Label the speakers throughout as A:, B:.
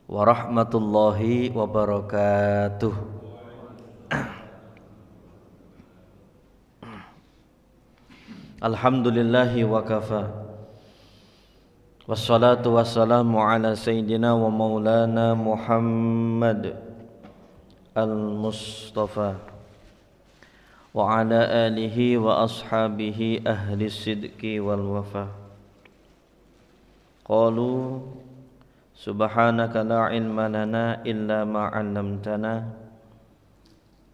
A: Warahmatullahi wabarakatuh. Alhamdulillahi wa kafa. Wassalatu wassalamu ala sayyidina wa maulana Muhammad al-Mustafa wa ala alihi wa ashabihi ahli sidqi wal wafa. Qalu subhanaka la ilma lana illa ma 'allamtana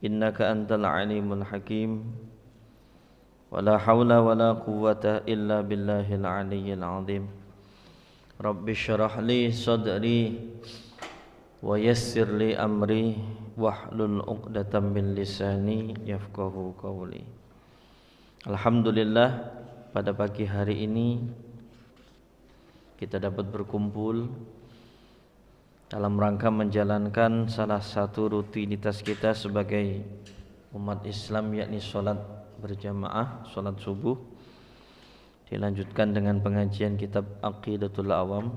A: innaka antal alimul hakim wala haula wala quwwata illa billahil aliyyil azim. Rabbi shrah li sadri wa yassir li amri wahlul 'uqdatam min lisani yafqahu qawli. Alhamdulillah, pada pagi hari ini kita dapat berkumpul dalam rangka menjalankan salah satu rutinitas kita sebagai umat Islam, yakni sholat berjamaah, sholat subuh, dilanjutkan dengan pengajian kitab Aqidatul Awam.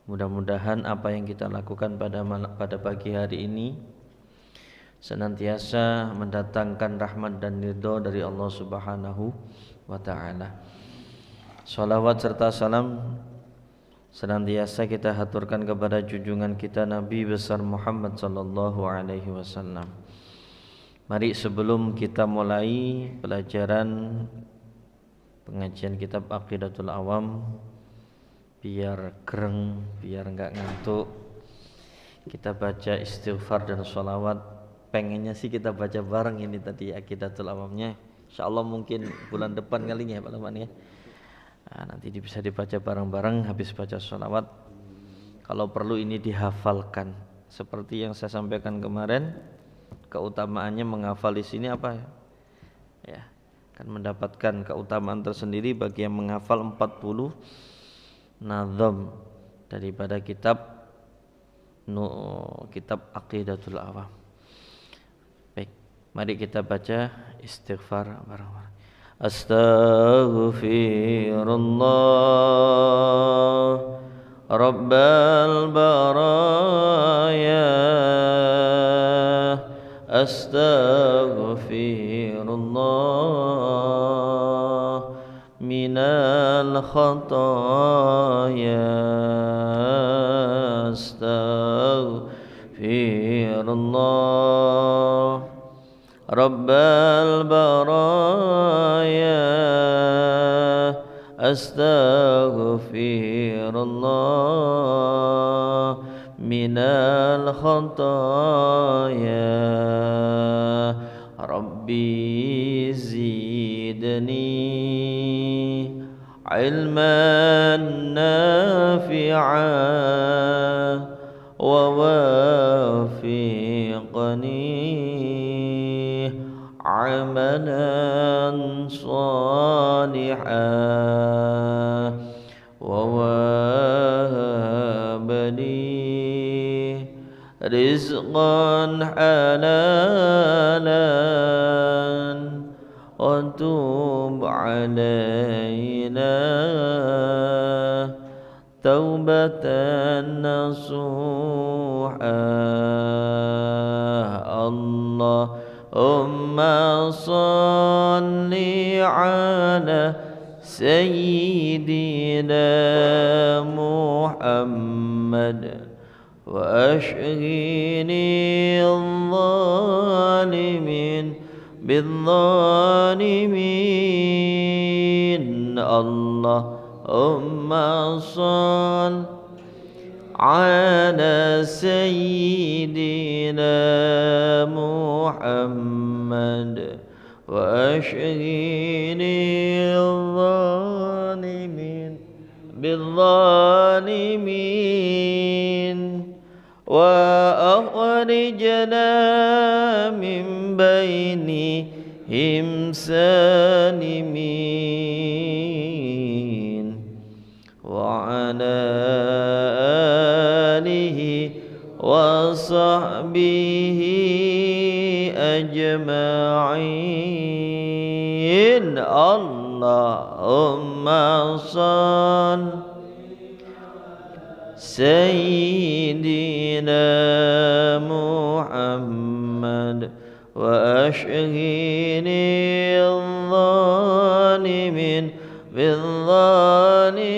A: Mudah-mudahan apa yang kita lakukan pada pagi hari ini senantiasa mendatangkan rahmat dan ridho dari Allah Subhanahu wa ta'ala. Salawat serta salam senantiasa kita haturkan kepada junjungan kita Nabi besar Muhammad sallallahu alaihi wasallam. Mari sebelum kita mulai pelajaran pengajian kitab Aqidatul Awam, biar gereng, biar enggak ngantuk, kita baca istighfar dan sholawat. Pengennya sih kita baca bareng ini tadi Aqidatul Awamnya. Insyaallah mungkin bulan depan kalinya ya Pak Leman ya. Nanti bisa dibaca bareng-bareng habis baca sholawat. Kalau perlu ini dihafalkan. Seperti yang saya sampaikan kemarin, keutamaannya menghafal di sini apa ya? Ya, akan mendapatkan keutamaan tersendiri bagi yang menghafal 40 nazam daripada kitab Aqidatul Awam. Baik, mari kita baca istighfar bareng-bareng. Astaghfirullah Rabbal baraya, astaghfirullah minal khataya, astaghfirullah Rabbal baraya, astaghfirullah minal khataya, Rabbi zidni ilman nafi'an wa wafiqni amalan salihan wa wahabni rizqan halalan wa tub alaina taubatan nasuha. Allahumma salli ala sayyidina Muhammad wa ashghini al-zalimin bil-zalimin. Allahumma salli ala sayyidina Muhammad wa ashghini al-zalimin bil-zalimin wa akhrijna min bainihim salimin wa ala alihi wa sahbihi ajma'in. Allahumma salli سيدنا محمد وأشهد الظالمين بالظالمين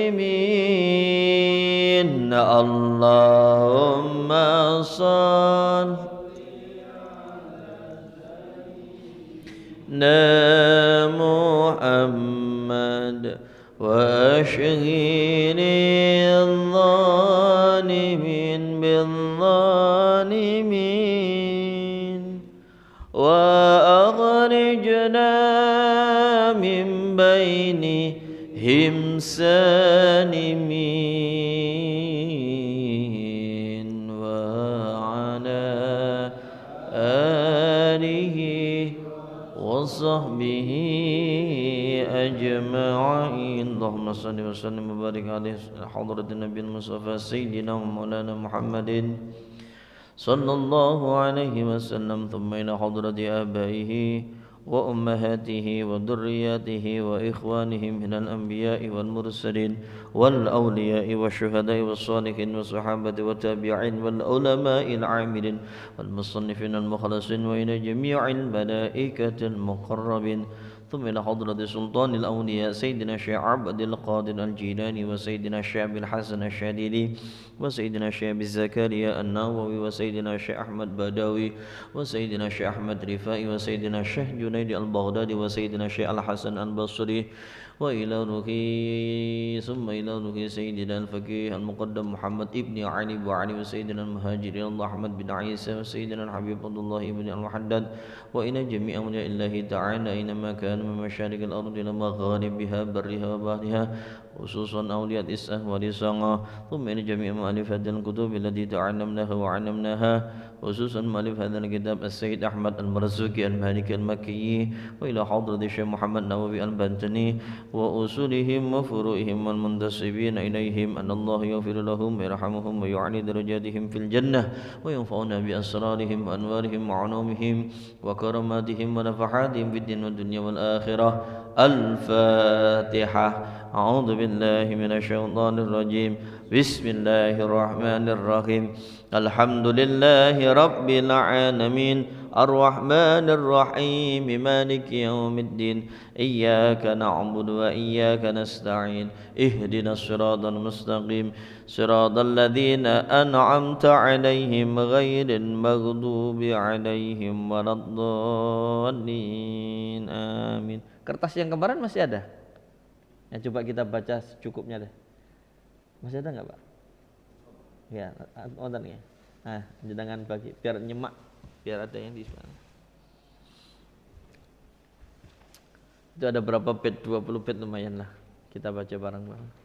A: اللهم صل محمد وأشهد الظالمين بالظالمين وأخرجنا من بينهم سالمين وعلى آله وصحبه أجمعين اللهم صل وسلم وبارك على حضرة النبي المصطفى سيدنا ومولانا محمد صلى الله عليه وسلم ثم إلى حضرة آبائه وأمهاته وذرياته وإخوانهم من الأنبياء والمرسلين والأولياء والشهداء والصالحين والصحابة والتابعين والعلماء العاملين والمصنفين المخلصين وإلى جميع الملائكة المقربين ثم إلى حضرة سلطان الأولياء سيدنا الشيخ عبد القادر الجيلاني وسيدنا الشيخ الحسن الشاذلي وسيدنا الشيخ زكريا النووي وسيدنا الشيخ أحمد بدوي وسيدنا الشيخ أحمد رفائي وسيدنا الشيخ جنيد البغدادي وسيدنا الشيخ الحسن البصري وإلى روحي ثم إلى روحي سيدنا الفقيه المقدم محمد ابن علي وعلي وسيدنا المهاجر الله أحمد بن عيسى وسيدنا الحبيب عبد الله بن المحدد وإلى جميع أولياء الله تعالى أينما كانوا من مشارق الأرض إلى مغاربها برها وبحرها خصوصا أولياء الإسلام والإسلام ثم إلى جميع مؤلفات الكتب التي تعلمناها وعلمناها خصوصا مؤلف هذا الكتاب السيد أحمد المرزوقي المالكي المكي وإلى حضرة الشيخ محمد نووي البنتني وأصولهم وفروعهم والمنتسبين إليهم أن الله يغفر لهم ويرحمهم ويعلي درجاتهم في الجنة وينفعنا بأسرارهم وأنوارهم وعلومهم وكراماتهم ونفحاتهم في الدين والدنيا والآخرة الفاتحة أعوذ بالله من الشيطان الرجيم بسم الله الرحمن الرحيم الحمد لله رب العالمين الرحمن الرحيم مالك يوم الدين إياك نعبد وإياك نستعين اهدنا الصراط المستقيم صراط الذين أنعمت عليهم غير المغضوب عليهم ولا الضالين آمين. Kertas yang kemarin masih ada? Ya, coba kita baca secukupnya deh. Masih ada nggak Pak? Ya, ada nih. Nah, jangan bagi, biar nyemak, biar ada yang di sana. Itu ada berapa page? 20 page lumayan lah. Kita baca bareng-bareng.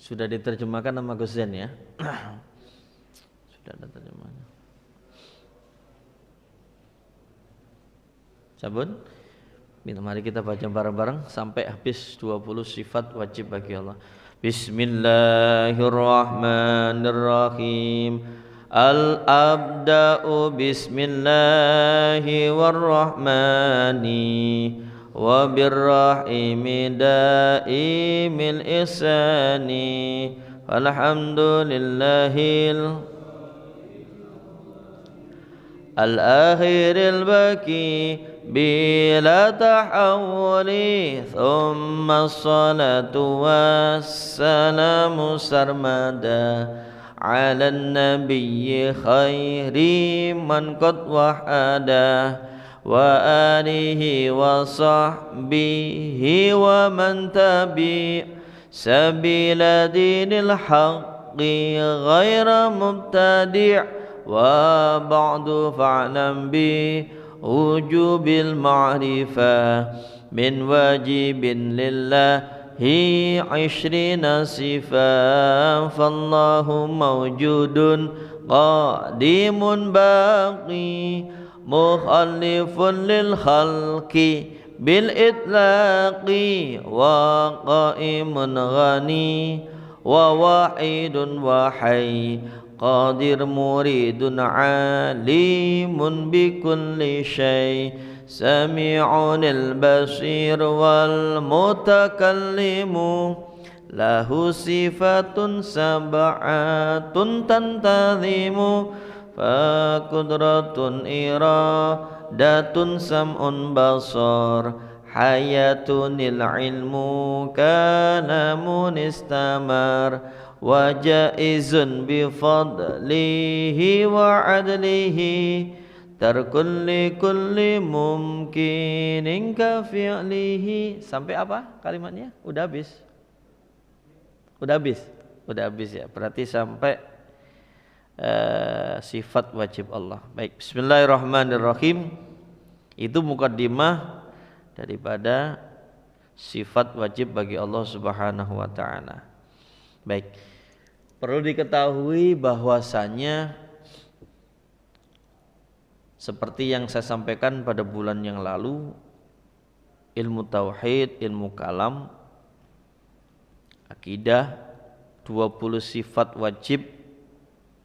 A: Sudah diterjemahkan sama Gus Zain ya? Sudah ada terjemahannya. Sabun? Mari kita baca bareng-bareng sampai habis 20 sifat wajib bagi Allah. Bismillahirrahmanirrahim. Al-abda'u bismillahi warrahmani wa birrahimi daimil ihsani alhamdulillahil al-akhiril baki bila tahawuli thumma salatu wassalamu sarmada ala nabiyyi khairi man qad wahada wa alihi wa sahbihi wa man tabi sabila dinil haqqi ghaira mubtadi' wa ba'du fa'lam bi wujubil ma'rifah min wajibin lillahi 'ishrina sifah fallahu mawjudun qadimun baqi mukhalifun lil khalqi bil itlaqi wa qaimun ghani wa wahidun wa hayy qadir muridun alimun bikulli syai sami'unil basir wal mutakallimu lahu sifatun sab'atun tantazimu fa qudratun iradatun sam'un basar hayatunil ilmu kalamun istamar wa jaizun bifadlihi wa adlihi tarkul likulli mumkinin ka fi'lihi. Sampai apa kalimatnya? Udah habis? Udah habis? Udah habis ya. Berarti sampai sifat wajib Allah. Baik, bismillahirrahmanirrahim. Itu mukaddimah daripada sifat wajib bagi Allah Subhanahu wa taala. Baik. Perlu diketahui bahwasanya seperti yang saya sampaikan pada bulan yang lalu, ilmu tauhid, ilmu kalam, akidah, 20 sifat wajib,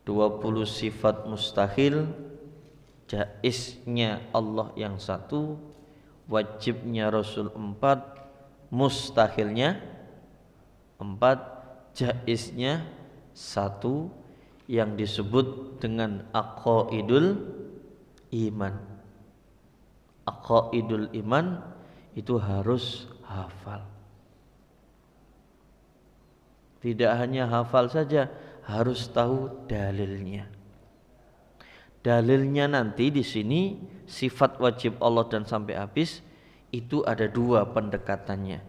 A: 20 sifat mustahil, jaiznya Allah yang satu, wajibnya Rasul 4, mustahilnya 4, jaiznya 1 yang disebut dengan aqaidul iman. Aqaidul iman itu harus hafal. Tidak hanya hafal saja, harus tahu dalilnya. Dalilnya nanti di sini sifat wajib Allah dan sampai habis itu ada 2 pendekatannya.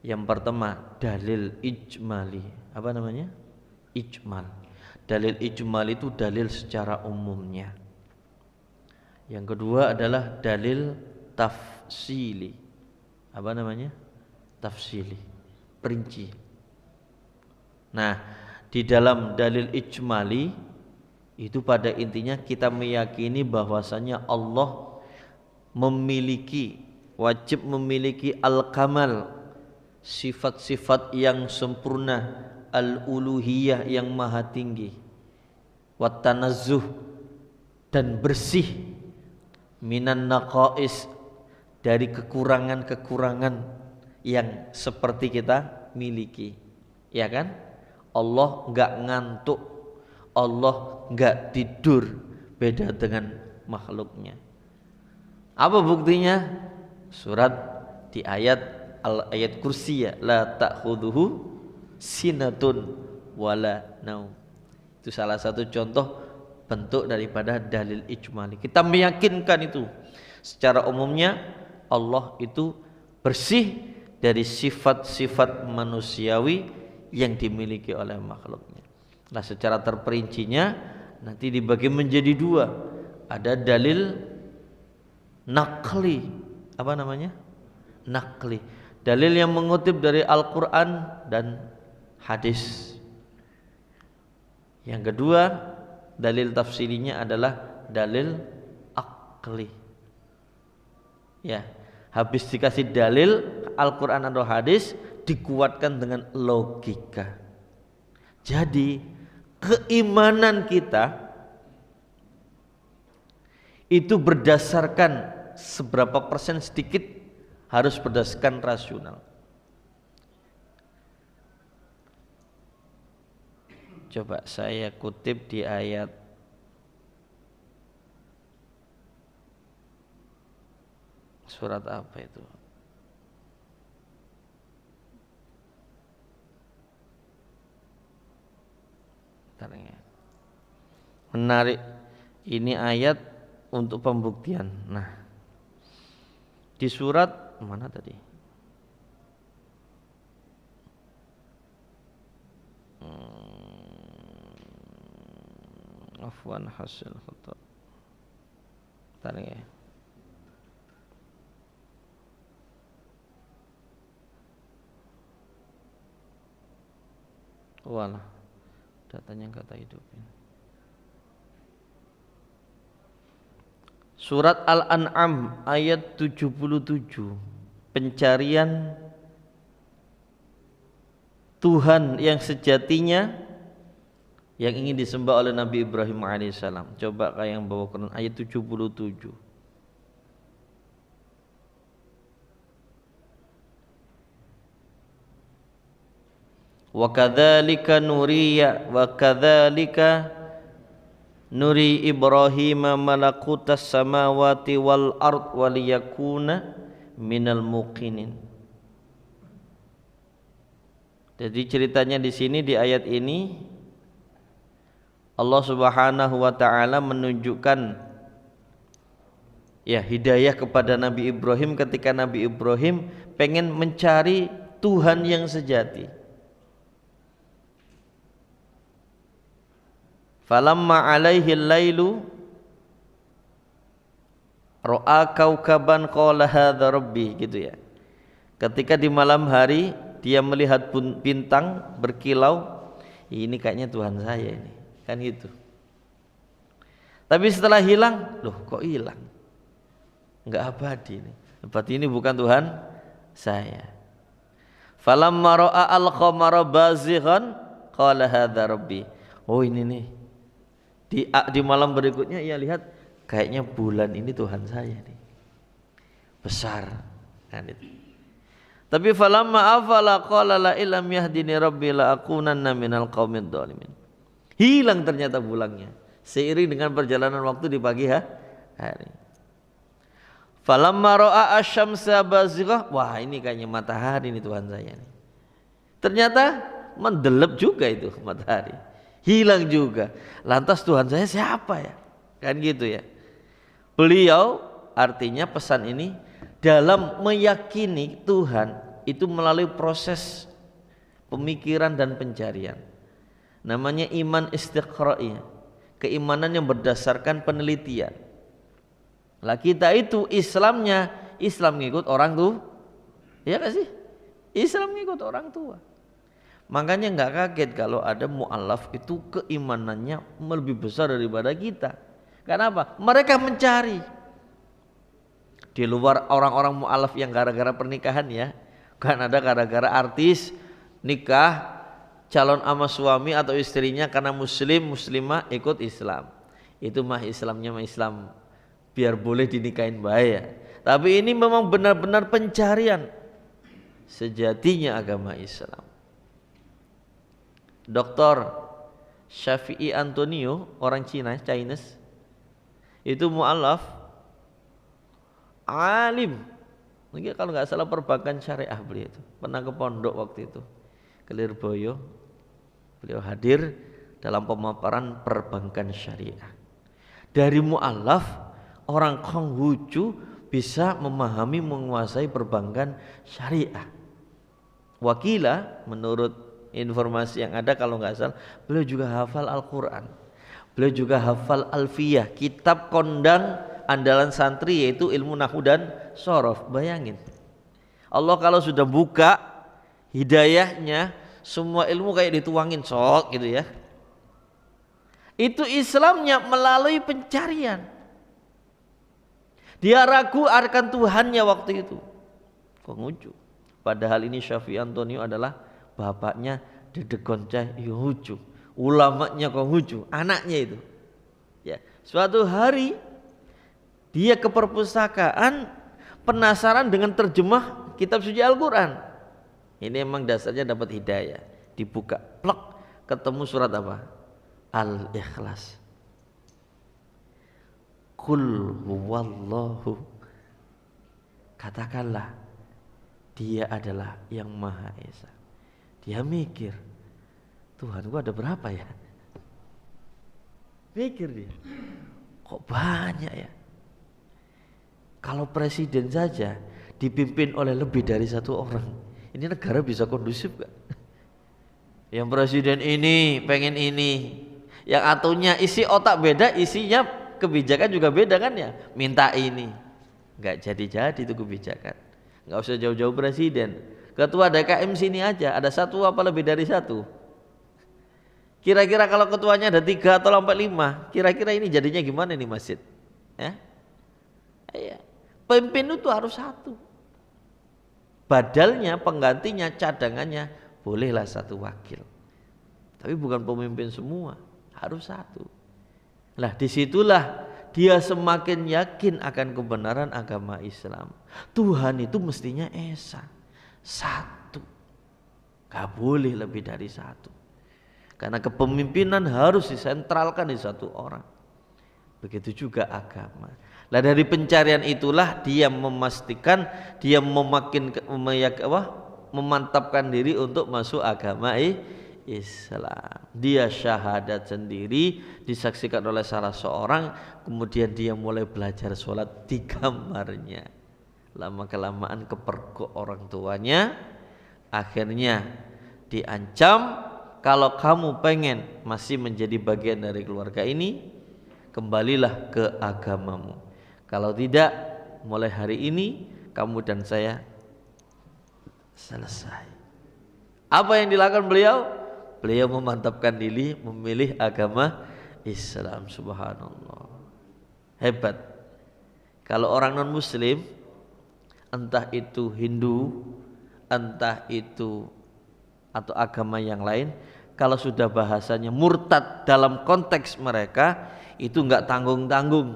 A: Yang pertama dalil ijmali. Apa namanya? Ijmal. Dalil ijmal itu dalil secara umumnya. Yang kedua adalah dalil tafsili. Apa namanya? Tafsili. Perinci. Nah, di dalam dalil ijmali itu pada intinya kita meyakini bahwasanya Allah wajib memiliki al-kamal, sifat-sifat yang sempurna, al-uluhiyah yang maha tinggi, wat tanazzuh dan bersih, minan naqais dari kekurangan-kekurangan yang seperti kita miliki. Ya kan? Allah enggak ngantuk, Allah enggak tidur, beda dengan makhluknya. Apa buktinya? Surat di ayat kursi ya, la ta'khudhuhu sinatun wala naum. Itu salah satu contoh bentuk daripada dalil ijmali. Kita meyakinkan itu secara umumnya Allah itu bersih dari sifat-sifat manusiawi yang dimiliki oleh makhluknya. Nah, secara terperincinya nanti dibagi menjadi 2. Ada dalil naqli. Apa namanya? Naqli. Dalil yang mengutip dari Al-Qur'an dan hadis. Yang kedua, dalil tafsirinya adalah dalil akli. Ya, habis dikasih dalil Al-Qur'an atau hadis dikuatkan dengan logika. Jadi keimanan kita itu berdasarkan seberapa persen sedikit harus berdasarkan rasional. Coba saya kutip di ayat surat apa itu? Menarik, ini ayat untuk pembuktian. Nah, di surat mana tadi? Afwan hasil khata. Tadi ya. Walah, datanya enggak tak hidupin. Surat Al-An'am ayat 77. Pencarian Tuhan yang sejatinya yang ingin disembah oleh Nabi Ibrahim alaihissalam. Coba kayak yang bawa Quran ayat 77. Wa kadzalika nuri Ibrahim malakutas samawati wal ard waliyakuna minal muqinin. Jadi ceritanya di sini di ayat ini Allah Subhanahu wa taala menunjukkan ya hidayah kepada Nabi Ibrahim ketika Nabi Ibrahim pengen mencari Tuhan yang sejati. Falamma alaihi lailu ra'a kaukaban qala hadza rabbi, gitu ya. Ketika di malam hari dia melihat bintang berkilau, ini kayaknya Tuhan saya ini, kan gitu. Tapi setelah hilang, loh kok hilang? Enggak abadi ini. Berarti ini bukan Tuhan saya. Falamma ra'a al-qamara bazighan qala hadza rabbi. Oh ini nih. Di malam berikutnya ia lihat kayaknya bulan ini Tuhan saya nih, besar kan itu. Tapi falamma afala qala la illam yahdini rabbi la akunanna minal qaumid dhalimin. Hilang ternyata bulannya seiring dengan perjalanan waktu di pagi hari. Falamma ra'a asy-syamsa bazighah, wah ini kayaknya matahari ini Tuhan saya nih. Ternyata mendelep juga itu matahari. Hilang juga. Lantas Tuhan saya siapa ya? Kan gitu ya. Beliau artinya pesan ini dalam meyakini Tuhan itu melalui proses pemikiran dan pencarian. Namanya iman istiqra'i, keimanan yang berdasarkan penelitian. Lah kita itu Islamnya, Islam ngikut orang tuh, ya gak sih? Islam ngikut orang tua. Makanya nggak kaget kalau ada mu'alaf itu keimanannya lebih besar daripada kita. Kenapa? Mereka mencari. Di luar orang-orang mu'alaf yang gara-gara pernikahan ya, kan ada gara-gara artis nikah calon ama suami atau istrinya karena muslimah ikut Islam. Itu mah Islamnya mah Islam biar boleh dinikahin bahaya. Tapi ini memang benar-benar pencarian sejatinya agama Islam. Dr. Syafi'i Antonio, orang Chinese, itu mu'alaf, alim. Mungkin kalau nggak salah perbankan syariah beliau itu. Pernah ke pondok waktu itu, ke Lirboyo. Beliau hadir dalam pemaparan perbankan syariah. Dari mu'alaf, orang Konghucu bisa memahami, menguasai perbankan syariah. Wakila menurut informasi yang ada kalau nggak salah beliau juga hafal Al-Quran, beliau juga hafal Alfiyah, kitab kondang andalan santri yaitu ilmu nahwu dan shorof. Bayangin Allah kalau sudah buka hidayahnya semua ilmu kayak dituangin sok gitu ya. Itu Islamnya melalui pencarian. Dia ragu akan Tuhannya waktu itu, Konghucu. Padahal ini Syafi'i Antonio adalah bapaknya Dedek Goncah Konghucu, ulamanya Konghucu, anaknya itu. Ya, suatu hari dia ke perpustakaan penasaran dengan terjemah kitab suci Al-Quran. Ini emang dasarnya dapat hidayah. Dibuka, plek, ketemu surat apa? Al-Ikhlas. Qul huwallahu. Katakanlah dia adalah yang Maha Esa. Dia mikir, Tuhan gua ada berapa ya? Mikir dia, kok banyak ya? Kalau presiden saja dipimpin oleh lebih dari satu orang, ini negara bisa kondusif gak? Yang presiden ini pengen ini, yang atunya isi otak beda, isinya kebijakan juga beda kan ya? Minta ini, gak jadi-jadi itu kebijakan. Gak usah jauh-jauh presiden. Ketua DKM sini aja ada satu apa lebih dari satu. Kira-kira kalau ketuanya ada 3 atau sampai 5, kira-kira ini jadinya gimana nih masjid? Ya? Iya. Pemimpin itu harus satu. Badalnya, penggantinya, cadangannya bolehlah satu wakil. Tapi bukan pemimpin semua. harus satu. Lah disitulah dia semakin yakin akan kebenaran agama Islam. Tuhan itu mestinya esa, satu, gak boleh lebih dari satu. Karena kepemimpinan harus disentralkan di satu orang. Begitu juga agama. Lah dari pencarian itulah dia memastikan, dia memantapkan diri untuk masuk agama Islam. Dia syahadat sendiri, disaksikan oleh salah seorang, kemudian dia mulai belajar sholat di kamarnya. Lama kelamaan kepergok orang tuanya, akhirnya diancam, kalau kamu pengen masih menjadi bagian dari keluarga ini, kembalilah ke agamamu. Kalau tidak, mulai hari ini kamu dan saya selesai. Apa yang dilakukan beliau? Beliau memantapkan diri memilih agama Islam. Subhanallah, hebat. Kalau orang non muslim, entah itu Hindu, entah itu atau agama yang lain, kalau sudah bahasanya murtad dalam konteks mereka, itu enggak tanggung-tanggung,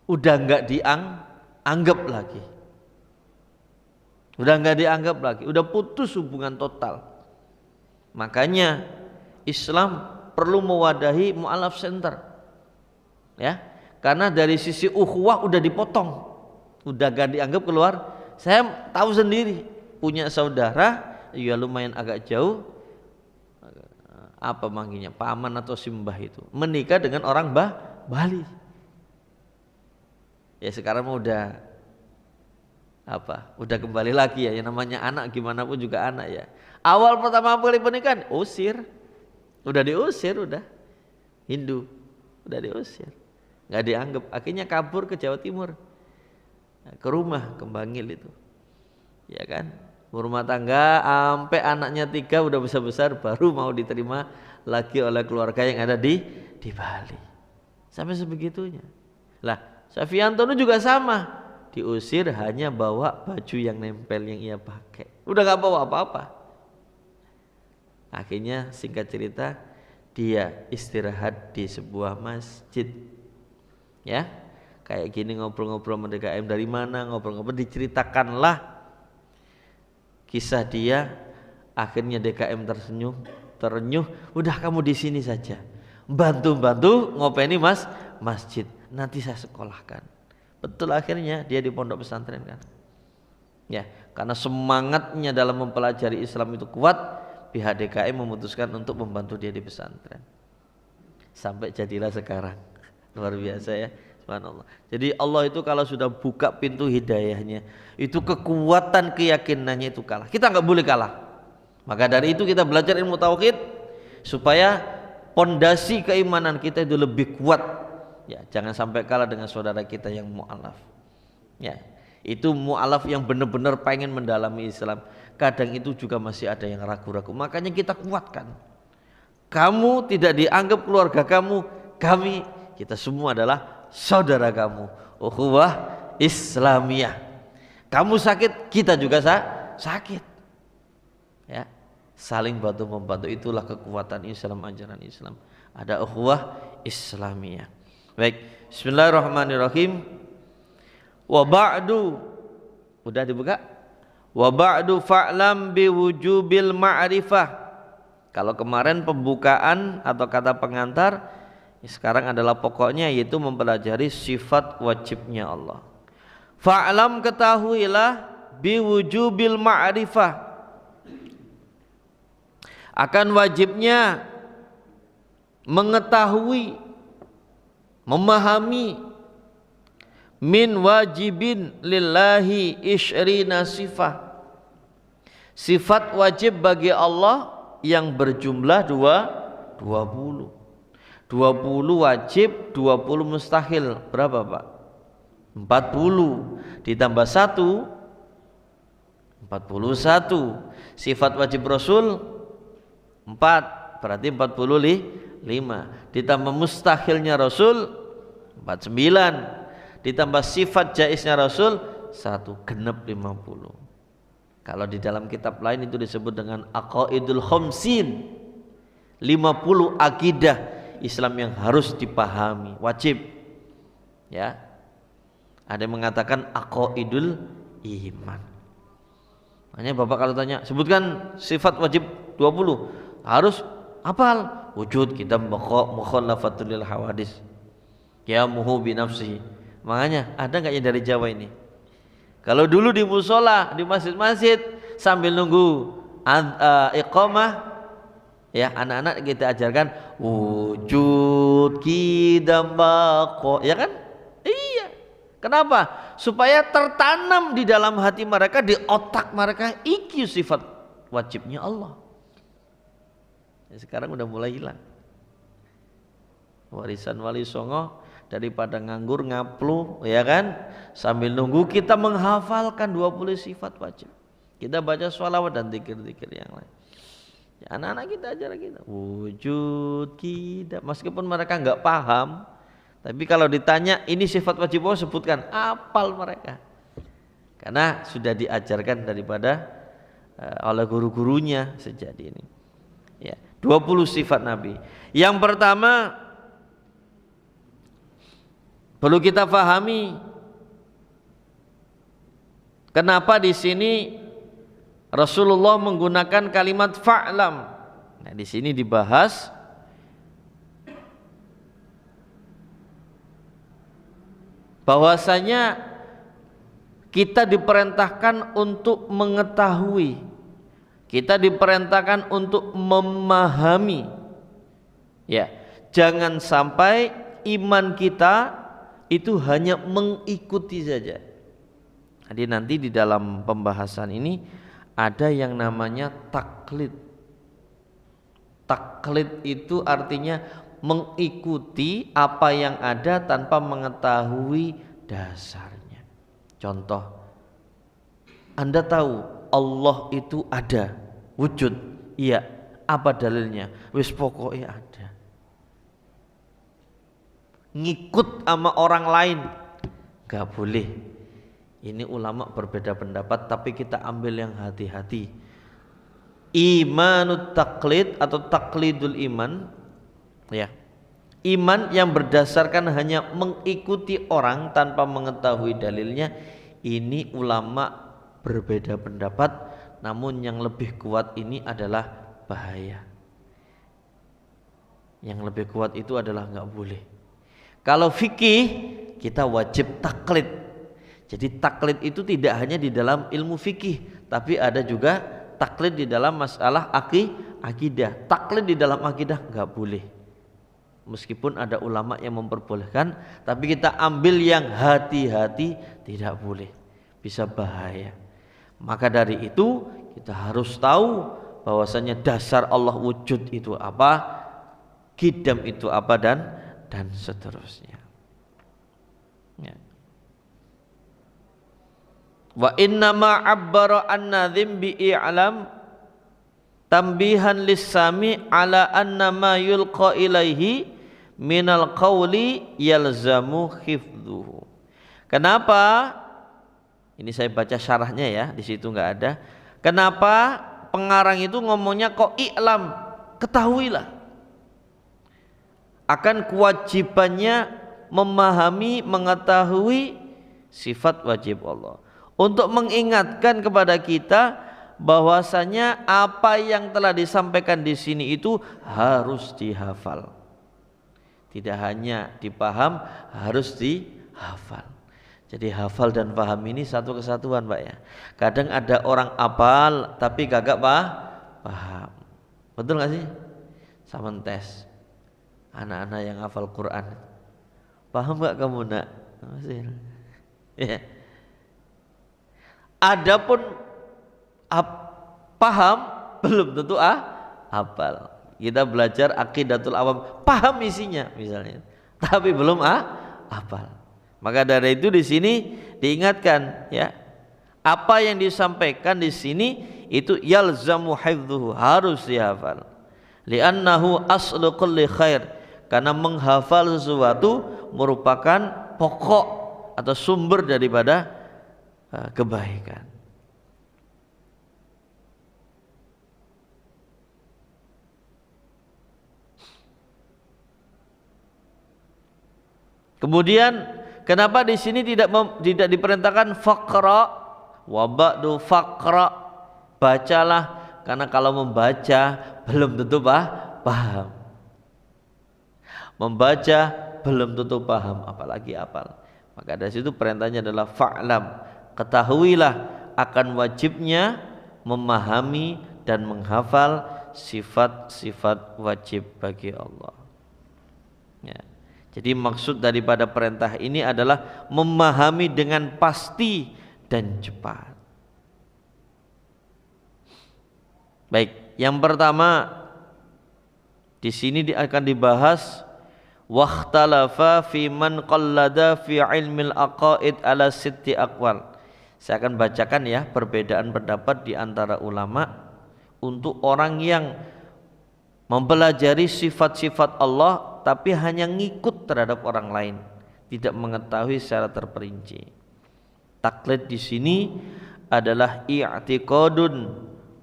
A: udah enggak dianggap lagi, udah enggak dianggap lagi, udah putus hubungan total. Makanya Islam perlu mewadahi mu'alaf center, ya, karena dari sisi ukhuwah udah dipotong, udah gak dianggap keluar. Saya tahu sendiri, punya saudara, ya lumayan agak jauh, apa manggilnya, paman atau simbah itu, menikah dengan orang Bali. Ya sekarang udah udah kembali lagi ya, yang namanya anak gimana pun juga anak ya. Awal pertama kali pernikahan usir, udah diusir, udah Hindu, udah diusir, nggak dianggap. Akhirnya kabur ke Jawa Timur, ke rumah Kembangil itu, ya kan, berumah tangga sampai anaknya 3 udah besar-besar, baru mau diterima lagi oleh keluarga yang ada di Bali. Sampai sebegitunya. Lah Safianto juga sama, diusir hanya bawa baju yang nempel yang ia pakai, udah gak bawa apa-apa. Akhirnya singkat cerita, dia istirahat di sebuah masjid, ya kayak gini, ngobrol-ngobrol sama DKM, dari mana, ngobrol-ngobrol, diceritakanlah kisah dia. Akhirnya DKM terenyuh, udah kamu di sini saja, bantu ngopeni masjid, nanti saya sekolahkan. Betul, akhirnya dia di pondok pesantren kan, ya, karena semangatnya dalam mempelajari Islam itu kuat. Pihak DKM memutuskan untuk membantu dia di pesantren, sampai jadilah sekarang. Luar biasa ya, subhanallah. Jadi Allah itu kalau sudah buka pintu hidayahnya, itu kekuatan keyakinannya itu kalah. Kita nggak boleh kalah. Maka dari itu kita belajar ilmu tauhid supaya pondasi keimanan kita itu lebih kuat. Ya, jangan sampai kalah dengan saudara kita yang mu'alaf. Ya, itu mu'alaf yang benar-benar pengen mendalami Islam. Kadang itu juga masih ada yang ragu-ragu. Makanya kita kuatkan. Kamu tidak dianggap keluarga kamu, kita semua adalah saudara kamu. Ukhuwah Islamiyah. Kamu sakit, kita juga sakit. Ya, saling bantu membantu, itulah kekuatan Islam, ajaran Islam. Ada ukhuwah Islamiyah. Baik, bismillahirrahmanirrahim. Wa ba'du, udah dibuka? Wa ba'du fa'lam biwujubil ma'rifah. Kalau kemarin pembukaan atau kata pengantar, sekarang adalah pokoknya, yaitu mempelajari sifat wajibnya Allah. Fa'lam, ketahuilah, biwujubil ma'rifah, akan wajibnya mengetahui, memahami, min wajibin lillahi isyrina sifah, sifat wajib bagi Allah yang berjumlah 20 wajib, 20 mustahil. Berapa Pak? 40 ditambah 1 41. Sifat wajib Rasul 4, berarti 45. Ditambah mustahilnya Rasul 49, ditambah sifat jaiznya Rasul 1, genep 50. Kalau di dalam kitab lain itu disebut dengan aqaidul khamsin, 50 akidah Islam yang harus dipahami, wajib. Ya. Ada yang mengatakan aqaidul iman. Makanya Bapak kalau tanya, sebutkan sifat wajib 20. Harus hafal. Wujud, kita mukhallafatul lil hawadis. Qiyamuhu bi nafsihi. Makanya ada enggak yang dari Jawa ini? Kalau dulu di musola, di masjid-masjid sambil nunggu iqamah, ya anak-anak kita ajarkan wujud qidam baqa, ya kan? Iya. Kenapa? Supaya tertanam di dalam hati mereka, di otak mereka, iki sifat wajibnya Allah. Ya, sekarang udah mulai hilang. Warisan Wali Songo, daripada nganggur ngaplu, ya kan, sambil nunggu kita menghafalkan 20 sifat wajib. Kita baca sholawat dan zikir-zikir yang lain. Ya, anak-anak kita ajar kita wujud kita, meskipun mereka nggak paham, tapi kalau ditanya ini sifat wajib Allah, sebutkan, apal mereka, karena sudah diajarkan daripada oleh guru-gurunya sejak ini. Ya, 20 sifat Nabi. Yang pertama perlu kita pahami, kenapa di sini Rasulullah menggunakan kalimat fa'lam. Nah, di sini dibahas bahwasanya kita diperintahkan untuk mengetahui, kita diperintahkan untuk memahami. Ya, jangan sampai iman kita itu hanya mengikuti saja. Jadi nanti di dalam pembahasan ini ada yang namanya taklid. Taklid itu artinya mengikuti apa yang ada tanpa mengetahui dasarnya. Contoh, Anda tahu Allah itu ada, wujud, iya. Apa dalilnya? Wis pokoknya ada. Ngikut sama orang lain gak boleh. Ini ulama berbeda pendapat, tapi kita ambil yang hati-hati. Imanut taklid atau taklidul iman, ya, iman yang berdasarkan hanya mengikuti orang tanpa mengetahui dalilnya, ini ulama berbeda pendapat. Namun yang lebih kuat ini adalah bahaya. Yang lebih kuat itu adalah gak boleh. Kalau fikih kita wajib taklid. Jadi taklid itu tidak hanya di dalam ilmu fikih, tapi ada juga taklid di dalam masalah akidah. Taklid di dalam akidah enggak boleh. Meskipun ada ulama yang memperbolehkan, tapi kita ambil yang hati-hati, tidak boleh. Bisa bahaya. Maka dari itu kita harus tahu bahwasanya dasar Allah wujud itu apa, qidam itu apa, dan seterusnya. Ya. Wa inna ma 'abbara an-nadhim bi i'lam tambihan lis-sami ala anna ma yulqa ilaihi minal qawli yalzamu hifdhuhu. Kenapa? Ini saya baca syarahnya ya, di situ enggak ada. Kenapa pengarang itu ngomongnya kok i'lam, ketahuilah akan kewajibannya memahami, mengetahui sifat wajib Allah, untuk mengingatkan kepada kita bahwasanya apa yang telah disampaikan di sini itu harus dihafal. Tidak hanya dipaham, harus dihafal. Jadi hafal dan paham ini satu kesatuan, Pak ya. Kadang ada orang hafal tapi gagak paham. Betul nggak sih? Sama tes anak-anak yang hafal Quran, paham nggak kamu nak? Masih. Ya. Adapun paham belum tentu hafal. Kita belajar aqidatul awam, paham isinya misalnya, tapi belum hafal. Maka dari itu di sini diingatkan ya, apa yang disampaikan di sini itu yalzamu hifdzuhu, harus dihafal. Li'annahu aslu kulli khair, karena menghafal sesuatu merupakan pokok atau sumber daripada kebaikan. Kemudian kenapa di sini tidak diperintahkan faqra wa ba'du faqra, bacalah, karena kalau membaca belum tentu paham. Membaca belum tentu paham, apalagi hafal. Maka dari situ perintahnya adalah fa'lam, ketahuilah akan wajibnya memahami dan menghafal sifat-sifat wajib bagi Allah. Ya. Jadi maksud daripada perintah ini adalah memahami dengan pasti dan cepat. Baik, yang pertama di sini akan dibahas wakhtalafa fi man qallada fi ilmil aqaid ala sitti aqwal. Saya akan bacakan ya perbedaan pendapat di antara ulama untuk orang yang mempelajari sifat-sifat Allah tapi hanya ngikut terhadap orang lain, tidak mengetahui secara terperinci. Taklid di sini adalah i'tiqadun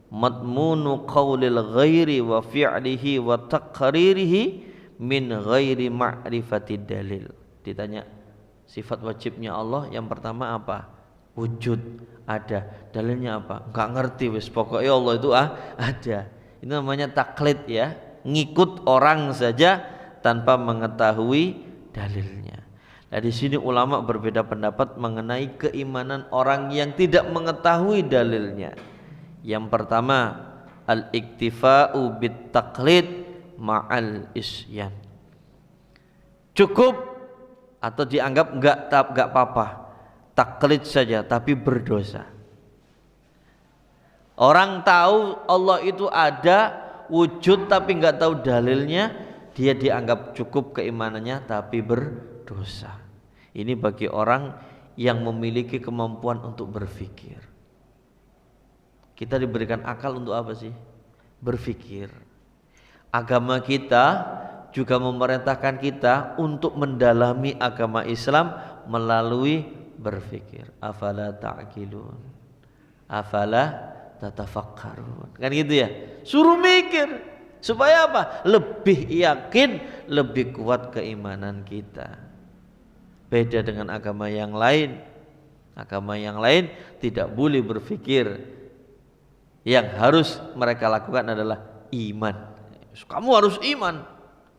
A: madmunu qaulil ghairi wa fi'lihi wa taqririhi min ghairi ma'rifati dalil. Ditanya sifat wajibnya Allah, yang pertama apa? Wujud, ada. Dalilnya apa? Enggak ngerti wis, pokoknya Allah itu ada. Ini namanya taklid ya, ngikut orang saja tanpa mengetahui dalilnya. Nah, di sini ulama berbeda pendapat mengenai keimanan orang yang tidak mengetahui dalilnya. Yang pertama, al-iktifa'u bit taqlid ma'al isyan. Cukup atau dianggap enggak apa-apa, taklid saja tapi berdosa. Orang tahu Allah itu ada, wujud tapi enggak tahu dalilnya, dia dianggap cukup keimanannya tapi berdosa. Ini bagi orang yang memiliki kemampuan untuk berpikir. Kita diberikan akal untuk apa sih? Berpikir. Agama kita juga memerintahkan kita untuk mendalami agama Islam melalui berpikir. Afala ta'qilun, afala tatafakkarun, kan gitu ya. Suruh mikir supaya apa? Lebih yakin, lebih kuat keimanan kita. Beda dengan agama yang lain. Agama yang lain tidak boleh berpikir. Yang harus mereka lakukan adalah iman. Kamu harus iman.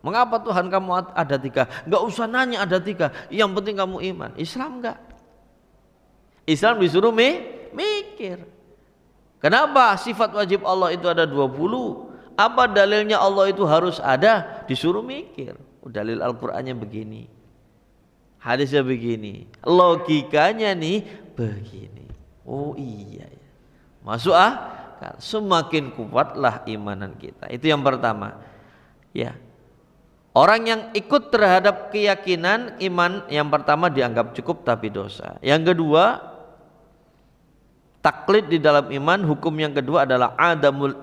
A: Mengapa Tuhan kamu ada 3? Enggak usah nanya ada 3. Yang penting kamu iman. Islam enggak. Islam disuruh mikir. Kenapa sifat wajib Allah itu ada 20? Apa dalilnya Allah itu harus ada? Disuruh mikir. Dalil Al-Qur'annya begini, hadisnya begini, logikanya nih begini. Oh iya ya, masuk semakin kuatlah imanan kita. Itu yang pertama ya. Orang yang ikut terhadap keyakinan iman yang pertama dianggap cukup tapi dosa. Yang kedua, taklid di dalam iman. Hukum yang kedua adalah adamul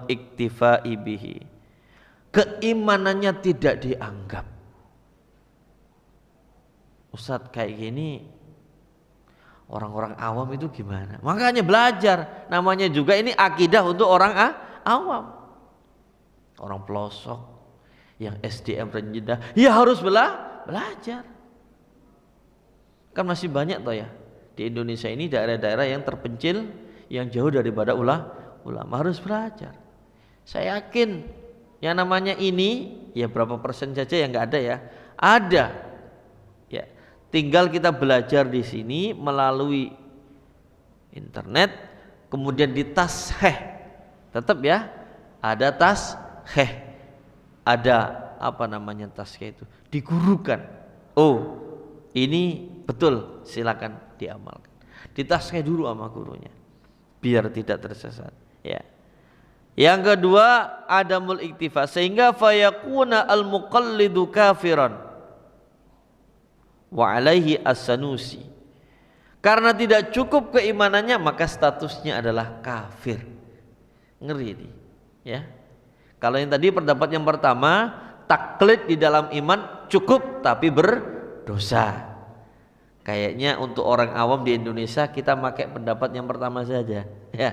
A: iktifai bihi. Keimanannya tidak dianggap. Ustadz kayak gini orang-orang awam itu gimana? Makanya belajar. Namanya juga ini akidah untuk orang awam. Orang pelosok yang SDM rendah ya harus belajar. Kan masih banyak toh ya di Indonesia ini daerah-daerah yang terpencil, yang jauh daripada ulama, harus belajar. Saya yakin yang namanya ini ya berapa persen saja yang nggak ada ya, ada ya. Tinggal kita belajar di sini melalui internet, kemudian ditasheh, tetap ya ada tasheh, ada apa namanya tasheh itu, digurukan. Oh ini betul, silakan diamalkan. Ditasheh dulu sama gurunya biar tidak tersesat ya. Yang kedua adamul iktifa, sehingga fayakuna al muqallidu kafiran wa alaihi as-sanusi. Karena tidak cukup keimanannya maka statusnya adalah kafir. Ngeri nih ya. Kalau yang tadi pendapat yang pertama, taklid di dalam iman cukup tapi berdosa. Kayaknya untuk orang awam di Indonesia kita pakai pendapat yang pertama saja ya.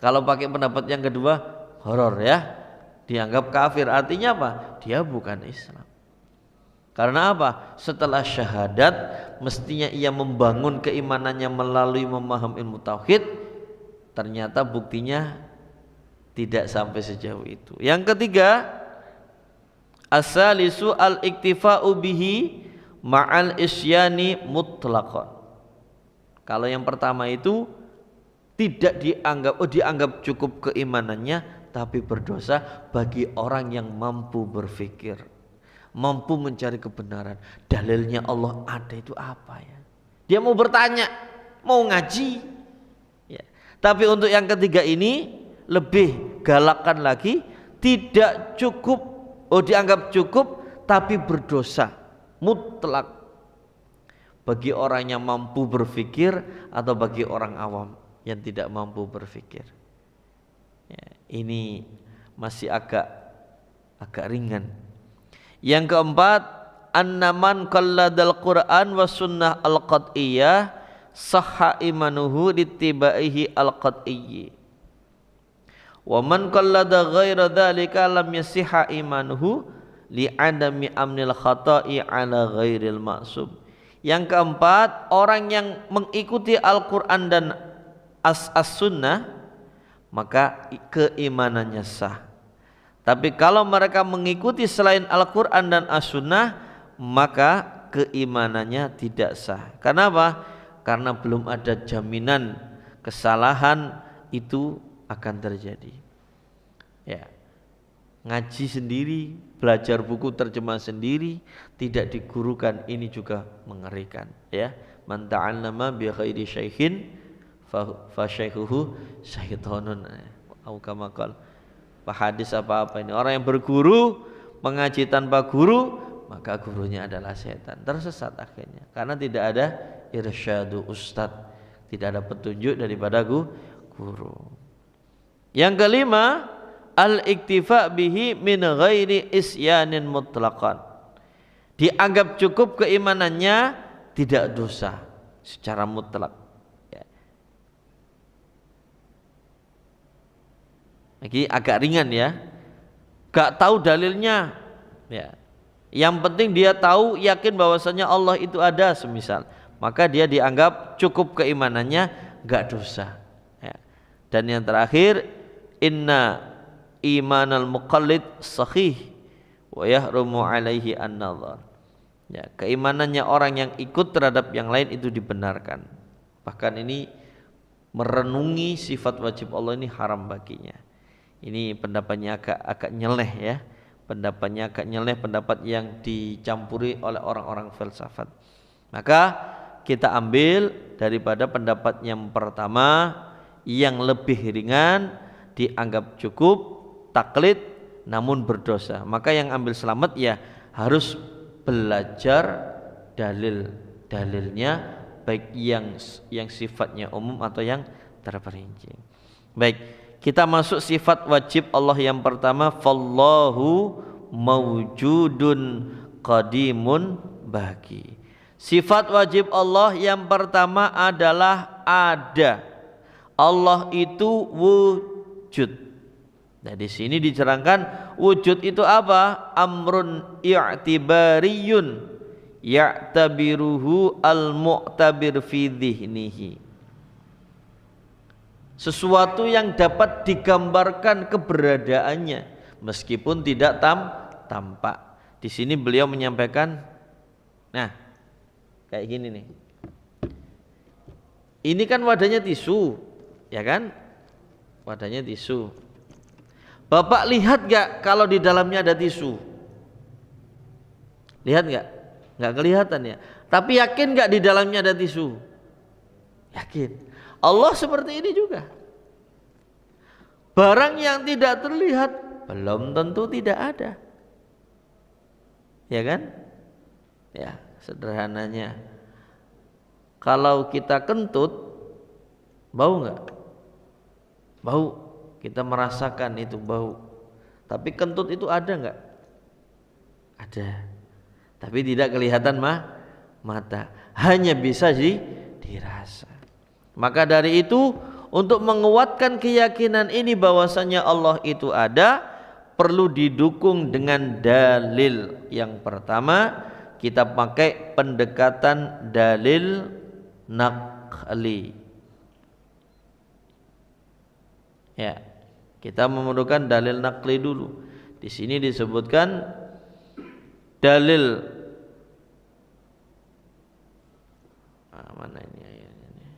A: Kalau pakai pendapat yang kedua horor ya, dianggap kafir. Artinya apa? Dia bukan Islam. Karena apa? Setelah syahadat mestinya ia membangun keimanannya melalui memahami ilmu tauhid. Ternyata buktinya tidak sampai sejauh itu. Yang ketiga, asalisu al-iktifa'u bihi ma'al isyani mutlaqan. Kalau yang pertama itu tidak dianggap cukup keimanannya, tapi berdosa bagi orang yang mampu berpikir, mampu mencari kebenaran. Dalilnya Allah ada itu apa ya? Dia mau bertanya, mau ngaji ya. Tapi untuk yang ketiga ini lebih galakkan lagi, tidak cukup, dianggap cukup tapi berdosa mutlak bagi orang yang mampu berpikir atau bagi orang awam yang tidak mampu berpikir ya, ini masih agak ringan. Yang keempat, annaman qalladal Qur'an was sunnah al-qat'iyyah sahha imanuhu ditibaihi al-qat'iyyi wa man qallada ghaira dzalika lam yasihha imanuhu li'adami amnil khata'i ala ghairil ma'sum. Yang keempat, orang yang mengikuti Al-Qur'an dan as-sunnah maka keimanannya sah. Tapi kalau mereka mengikuti selain Al-Qur'an dan as-sunnah maka keimanannya tidak sah. Kenapa? Karena belum ada jaminan kesalahan itu akan terjadi. Ya. Ngaji sendiri, belajar buku terjemah sendiri, tidak digurukan, ini juga mengerikan ya. Man ta'allama bi ghairi syaikhin fa syaikhuhu syaitonun au kama qala. Hadis apa ini, orang yang berguru mengaji tanpa guru maka gurunya adalah setan, tersesat akhirnya karena tidak ada irsyadu ustad, tidak ada petunjuk daripada guru. Yang kelima, al-iktifa bihi min ghairi isyanin mutlaqan. Dianggap cukup keimanannya, tidak dosa secara mutlak ya. Lagi agak ringan ya, gak tahu dalilnya ya. Yang penting dia tahu, yakin bahwasanya Allah itu ada semisal, maka dia dianggap cukup keimanannya, gak dosa ya. Dan yang terakhir, inna imanal muqallid sahih wa yahrumu alaihi an-nazar. Ya, keimanannya orang yang ikut terhadap yang lain itu dibenarkan. Bahkan ini merenungi sifat wajib Allah ini haram baginya. Ini pendapatnya agak nyeleh ya. Pendapatnya agak nyeleh, pendapat yang dicampuri oleh orang-orang filsafat. Maka kita ambil daripada pendapat yang pertama yang lebih ringan, dianggap cukup taklid namun berdosa. Maka yang ambil selamat ya harus belajar dalilnya, baik yang sifatnya umum atau yang terperinci. Baik, kita masuk sifat wajib Allah yang pertama, fallahu mawjudun qadimun baqi. Sifat wajib Allah yang pertama adalah ada. Allah itu wujud. Nah, di sini diterangkan wujud itu apa? Amrun i'tibariyun ya'tabiruhu al-mu'tabir fi dhihnihi. Sesuatu yang dapat digambarkan keberadaannya meskipun tidak tampak. Di sini beliau menyampaikan, nah, kayak gini nih. Ini kan wadahnya tisu, ya kan? Wadahnya tisu. Bapak lihat gak kalau di dalamnya ada tisu? Lihat gak? Gak kelihatan ya. Tapi yakin gak di dalamnya ada tisu? Yakin. Allah seperti ini juga. Barang yang tidak terlihat belum tentu tidak ada. Ya kan? Ya, sederhananya. Kalau kita kentut, bau gak? Bau. Kita merasakan itu bau. Tapi kentut itu ada enggak? Ada. Tapi tidak kelihatan mata. Hanya bisa dirasa. Maka dari itu, untuk menguatkan keyakinan ini bahwasanya Allah itu ada, perlu didukung dengan dalil. Yang pertama, kita pakai pendekatan dalil naqli. Ya, kita memerlukan dalil naqli dulu. Di sini disebutkan dalil mana ini ayatnya?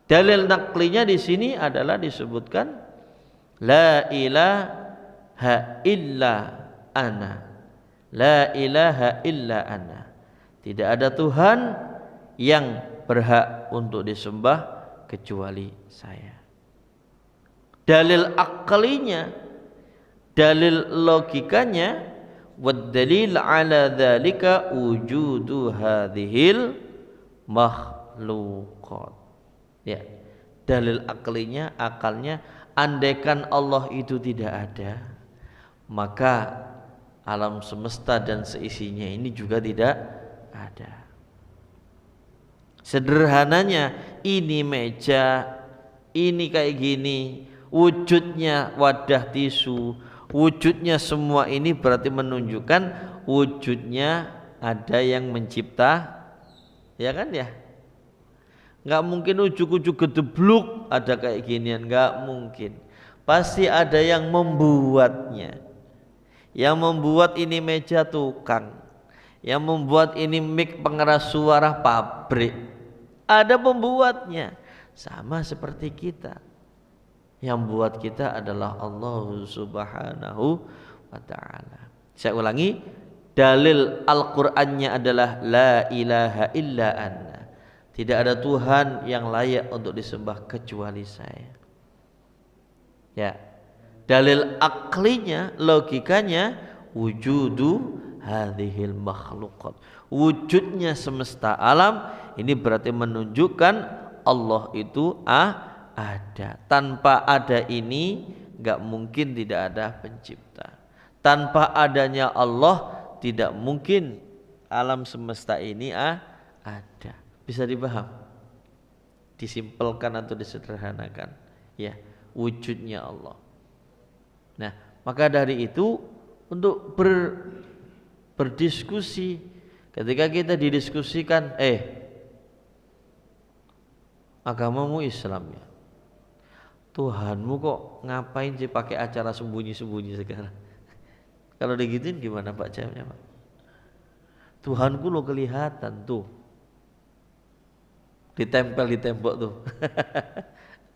A: Dalil naqlinya di sini adalah disebutkan la ilaha illa ana. La ilaha illa ana. Tidak ada Tuhan yang berhak untuk disembah kecuali saya. Dalil aklinya, dalil logikanya, wad dalil ala dzalika wujudu hadhil makhluqat. Ya, dalil aklinya, akalnya, andaikan Allah itu tidak ada, maka alam semesta dan seisinya ini juga tidak ada. Sederhananya, ini meja, ini kayak gini, wujudnya wadah tisu, wujudnya semua ini berarti menunjukkan wujudnya ada yang mencipta, ya kan ya? Nggak mungkin ujuk-ujuk gedebluk ada kayak ginian, nggak mungkin. Pasti ada yang membuatnya. Yang membuat ini meja tukang, yang membuat ini mic pengeras suara pabrik, ada pembuatnya. Sama seperti kita, yang buat kita adalah Allah Subhanahu wa ta'ala. Saya ulangi, dalil Al-Qur'annya adalah la ilaha illa anna. Tidak ada Tuhan yang layak untuk disembah kecuali saya. Ya. Dalil aklinya, logikanya, wujudu hadhil makhluqat. Wujudnya semesta alam ini berarti menunjukkan Allah itu ada. Tanpa ada ini enggak mungkin tidak ada pencipta. Tanpa adanya Allah tidak mungkin alam semesta ini ada. Bisa dipaham? Disimpelkan atau disederhanakan? Ya, wujudnya Allah. Nah, maka dari itu untuk berdiskusi, ketika kita didiskusikan, agamamu Islam ya, Tuhanmu kok ngapain sih pakai acara sembunyi-sembunyi sekarang? Kalau digituin gimana Pak jawabnya Pak? Tuhanku lo kelihatan tuh, ditempel di tembok tuh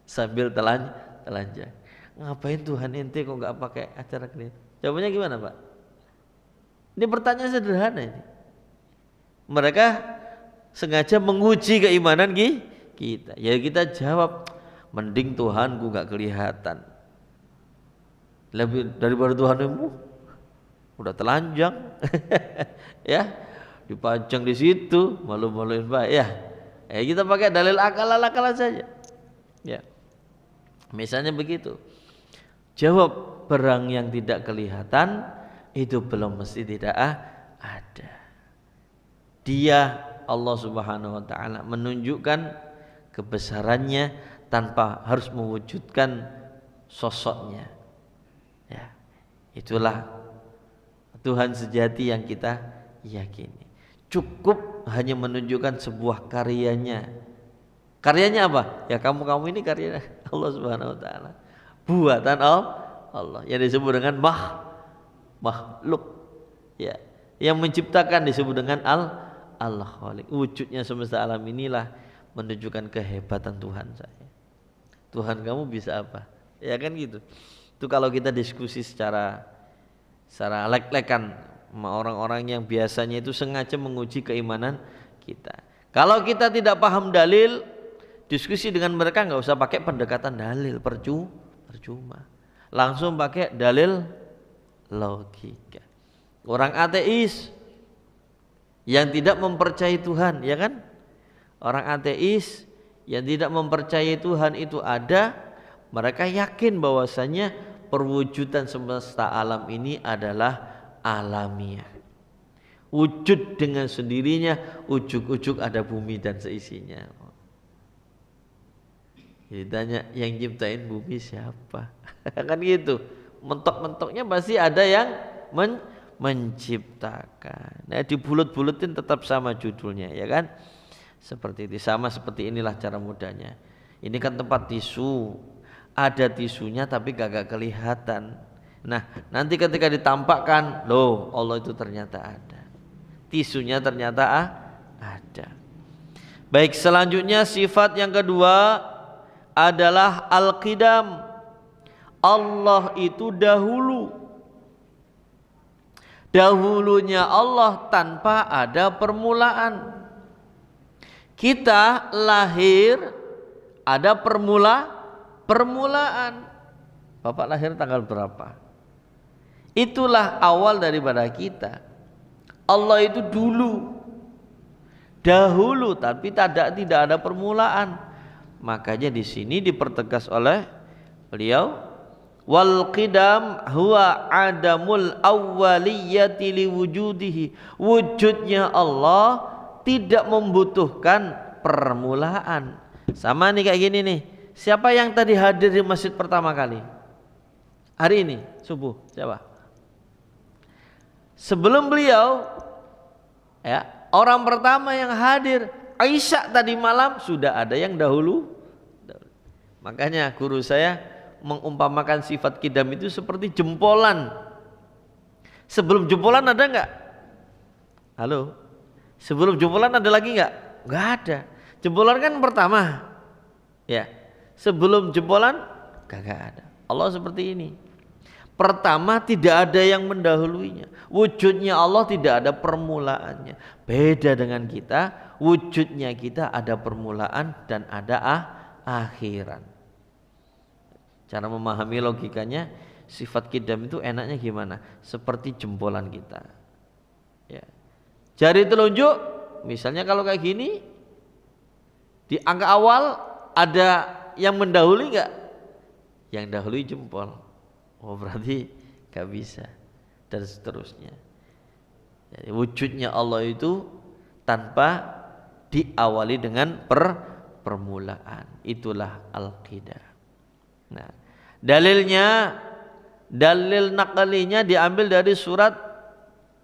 A: sambil telanjang. Ngapain Tuhan ente kok nggak pakai acara kelihatan? Jawabannya gimana Pak? Ini pertanyaan sederhana ini. Mereka sengaja menguji keimanan kita. Ya kita jawab, mending Tuhanku nggak kelihatan. Lebih daripada Tuhanmu udah telanjang, ya dipajang di situ, malu-maluin Pak ya. Kita pakai dalil akal-akalan saja. Ya, misalnya begitu. Jawab, barang yang tidak kelihatan itu belum mesti tidak ada. Dia Allah Subhanahu wa ta'ala menunjukkan kebesarannya tanpa harus mewujudkan sosoknya. Ya, itulah Tuhan sejati yang kita yakini. Cukup hanya menunjukkan sebuah karyanya. Karyanya apa? Ya kamu ini karya Allah Subhanahu wa ta'ala. Buatan Allah yang disebut dengan makhluk. Ya, yang menciptakan disebut dengan Al-Khaliq. Wujudnya semesta alam inilah menunjukkan kehebatan Tuhan saya. Tuhan kamu bisa apa? Ya kan gitu. Itu kalau kita diskusi secara lek-lekan sama orang-orang yang biasanya itu sengaja menguji keimanan kita. Kalau kita tidak paham dalil, diskusi dengan mereka nggak usah pakai pendekatan dalil, percuma. Langsung pakai dalil logika. Orang ateis yang tidak mempercayai Tuhan, ya kan? Orang ateis yang tidak mempercayai Tuhan itu ada, mereka yakin bahwasanya perwujudan semesta alam ini adalah alamiah. Wujud dengan sendirinya, ujuk-ujuk ada bumi dan seisinya. Ditanya yang ciptain bumi siapa? Kan gitu. Mentok-mentoknya pasti ada yang menciptakan. Nah, dibulut-bulutin tetap sama judulnya, ya kan? Seperti itu, sama seperti inilah cara mudahnya. Ini kan tempat tisu, ada tisunya tapi gak kelihatan. Nah, nanti ketika ditampakkan, loh, Allah itu ternyata ada. Tisunya ternyata ada. Baik, selanjutnya sifat yang kedua adalah al-qidam. Allah itu dahulu. Dahulunya Allah tanpa ada permulaan. Kita lahir ada permulaan. Bapak lahir tanggal berapa? Itulah awal daripada kita. Allah itu dahulu tapi tidak ada permulaan. Makanya di sini dipertegas oleh beliau, wal qidam huwa adamul awwaliyati liwujudihi. Wujudnya Allah tidak membutuhkan permulaan. Sama nih kayak gini nih. Siapa yang tadi hadir di masjid pertama kali? Hari ini subuh siapa? Sebelum beliau, ya, orang pertama yang hadir Aisyah tadi malam sudah ada yang dahulu. Makanya guru saya mengumpamakan sifat qidam itu seperti jempolan. Sebelum jempolan ada enggak? Halo? Sebelum jempolan ada lagi enggak? Enggak ada. Jempolan kan pertama. Ya. Sebelum jempolan enggak ada. Allah seperti ini. Pertama tidak ada yang mendahuluinya. Wujudnya Allah tidak ada permulaannya. Beda dengan kita, wujudnya kita ada permulaan dan ada akhiran. Cara memahami logikanya, sifat qidam itu enaknya gimana? Seperti jempolan kita. Ya. Jari telunjuk, misalnya kalau kayak gini, di angka awal ada yang mendahului enggak? Yang dahului jempol. Oh, berarti gak bisa. Dan seterusnya. Jadi wujudnya Allah itu tanpa diawali dengan permulaan. Itulah al-qidam. Nah, dalil naqlinya diambil dari surat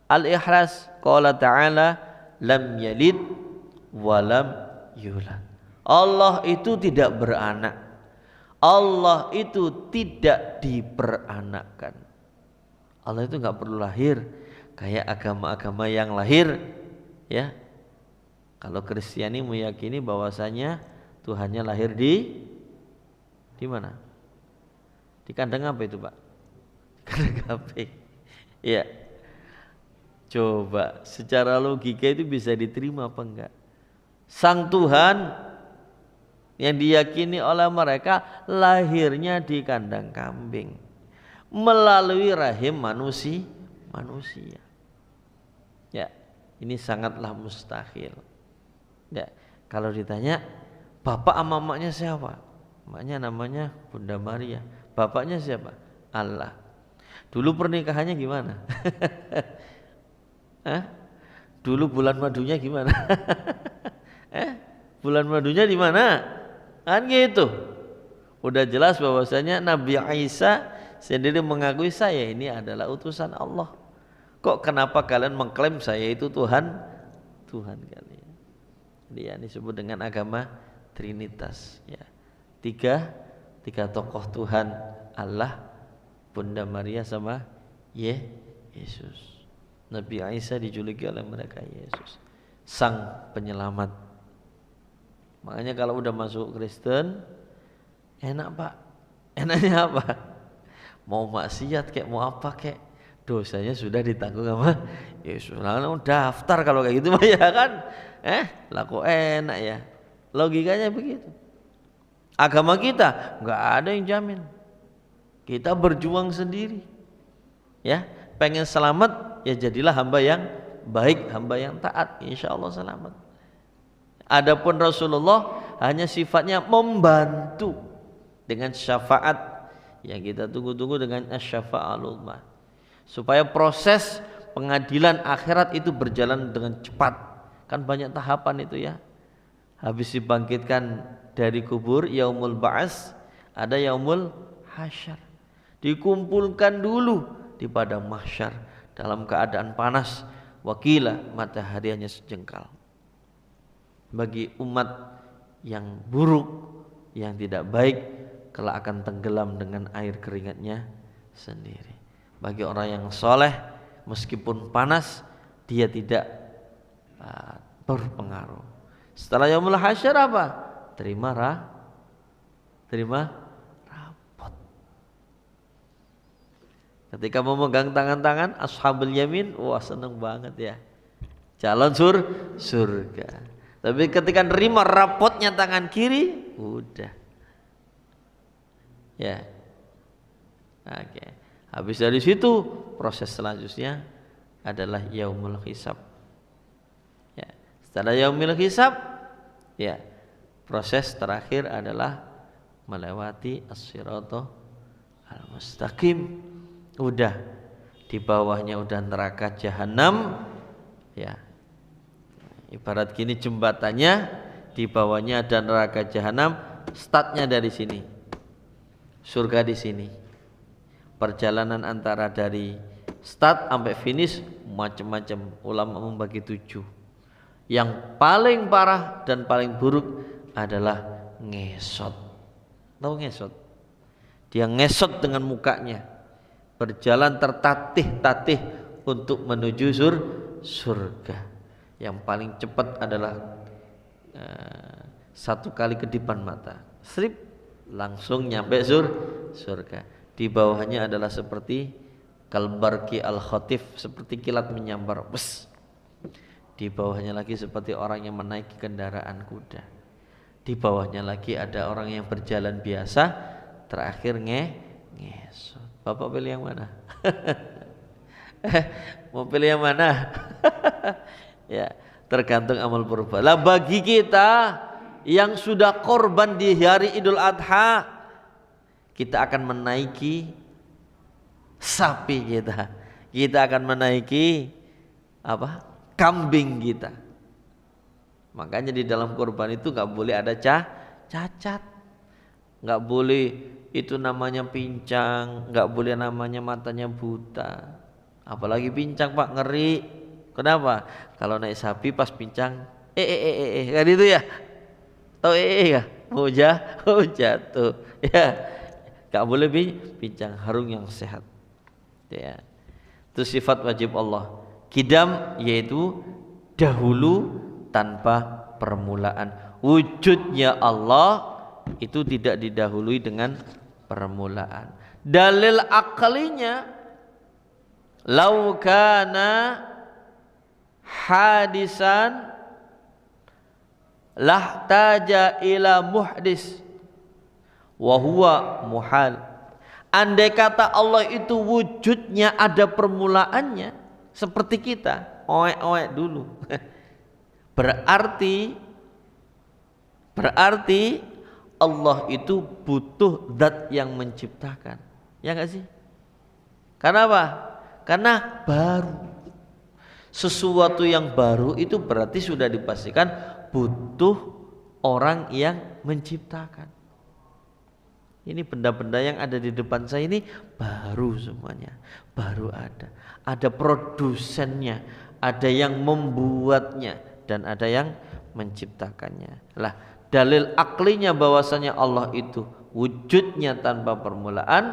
A: Al-Ikhlas. Qala ta'ala lam yalid wa lam yulad. Allah itu tidak beranak. Allah itu tidak diperanakkan. Allah itu enggak perlu lahir kayak agama-agama yang lahir, ya. Kalau Kristiani meyakini bahwasanya Tuhannya lahir di mana? Di kandang apa itu, Pak? Kandang kambing. Ya. Coba secara logika itu bisa diterima apa enggak? Sang Tuhan yang diyakini oleh mereka lahirnya di kandang kambing melalui rahim manusia. Ya, ini sangatlah mustahil. Ya, kalau ditanya bapak sama mamanya siapa? Maknya namanya Bunda Maria. Bapaknya siapa? Allah. Dulu pernikahannya gimana? Dulu bulan madunya gimana? Bulan madunya di mana? Kan gitu. Udah jelas bahwasanya Nabi Isa sendiri mengakui saya ini adalah utusan Allah. Kok kenapa kalian mengklaim saya itu Tuhan kalian? Dia disebut dengan agama Trinitas, ya. Tiga tokoh Tuhan, Allah, Bunda Maria sama Yesus. Nabi Isa dijuluki oleh mereka Yesus, sang penyelamat. Makanya kalau udah masuk Kristen enak, Pak. Enaknya apa? Mau maksiat kayak mau apa kayak, dosanya sudah ditanggung sama Yesus. Lalu daftar kalau kayak gitu mah, ya kan? Laku enak ya. Logikanya begitu. Agama kita nggak ada yang jamin. Kita berjuang sendiri. Ya, pengen selamat ya jadilah hamba yang baik, hamba yang taat, insya Allah selamat. Adapun Rasulullah hanya sifatnya membantu dengan syafaat yang kita tunggu-tunggu dengan asy-syafa'atul uzma, supaya proses pengadilan akhirat itu berjalan dengan cepat. Kan banyak tahapan itu ya. Habis dibangkitkan dari kubur, yaumul ba'ats, ada yaumul hasyar. Dikumpulkan dulu di padang mahsyar, dalam keadaan panas, wakila matahari hanya sejengkal. Bagi umat yang buruk, yang tidak baik, kelak akan tenggelam dengan air keringatnya sendiri. Bagi orang yang soleh, meskipun panas, dia tidak berpengaruh. Setelah yaumul hasyar apa? Terima rapot. Ketika memegang tangan-tangan ashabul yamin, wah seneng banget ya, calon surga. Tapi ketika nerima rapotnya tangan kiri, udah ya. Oke. Habis dari situ proses selanjutnya adalah yaumul hisab. Ya. Setelah yaumul hisab, ya, proses terakhir adalah melewati as-siratal al-mustaqim. Udah di bawahnya udah neraka jahanam, ya. Ibarat gini jembatannya, di bawahnya ada neraka jahanam, startnya dari sini. Surga di sini. Perjalanan antara dari start sampai finish macam-macam, ulama membagi 7. Yang paling parah dan paling buruk adalah ngesot. Tahu ngesot? Dia ngesot dengan mukanya, berjalan tertatih-tatih untuk menuju surga. Yang paling cepat adalah 1 kali kedipan mata, strip langsung nyampe surga. Di bawahnya adalah seperti kalbarki al-khatif, seperti kilat menyambar. Di bawahnya lagi seperti orang yang menaiki kendaraan kuda. Di bawahnya lagi ada orang yang berjalan biasa. Terakhir ngesot. Bapak pilih yang mana? Mau pilih yang mana? Ya, tergantung amal perbuatan. Lah bagi kita yang sudah korban di hari Idul Adha, kita akan menaiki sapi kita. Kita akan menaiki apa? Kambing kita. Makanya di dalam kurban itu nggak boleh ada cacat, nggak boleh itu namanya pincang, nggak boleh namanya matanya buta. Apalagi pincang Pak, ngeri. Kenapa? Kalau naik sapi pas pincang, kan itu ya? Tahu ya? Mau jatuh, ya. Nggak boleh pincang, harung yang sehat. Ya. Itu sifat wajib Allah. Kidam yaitu dahulu tanpa permulaan. Wujudnya Allah itu tidak didahului dengan permulaan. Dalil akalinya, lau kana hadisan lahtaja ila muhdis wa huwa muhal. Andai kata Allah itu wujudnya ada permulaannya, seperti kita oek-oek dulu. Berarti Allah itu butuh zat yang menciptakan. Ya enggak sih? Karena apa? Karena baru. Sesuatu yang baru itu berarti sudah dipastikan butuh orang yang menciptakan. Ini benda-benda yang ada di depan saya ini baru semuanya, baru ada. Ada produsennya, ada yang membuatnya, dan ada yang menciptakannya. Lah, dalil aklinya bahwasanya Allah itu wujudnya tanpa permulaan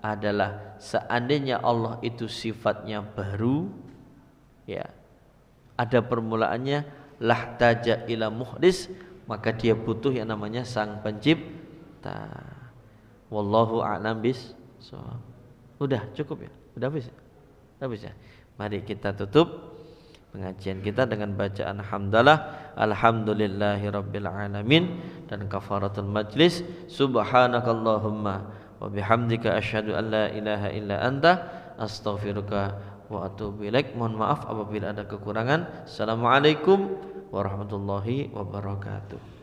A: adalah seandainya Allah itu sifatnya baru, ya, ada permulaannya, lahtaja ila muhdis, maka dia butuh yang namanya sang pencipta. Wallahu a'lam bissawab. Udah cukup ya? Udah habis ya? Udah habis ya? Mari kita tutup pengajian kita dengan bacaan hamdalah, alhamdulillahirabbil alamin, dan kafaratul majlis, subhanakallahumma wa bihamdika asyhadu an la ilaha illa anta astaghfiruka wa atubu ilaik. Mohon maaf apabila ada kekurangan. Assalamualaikum warahmatullahi wabarakatuh.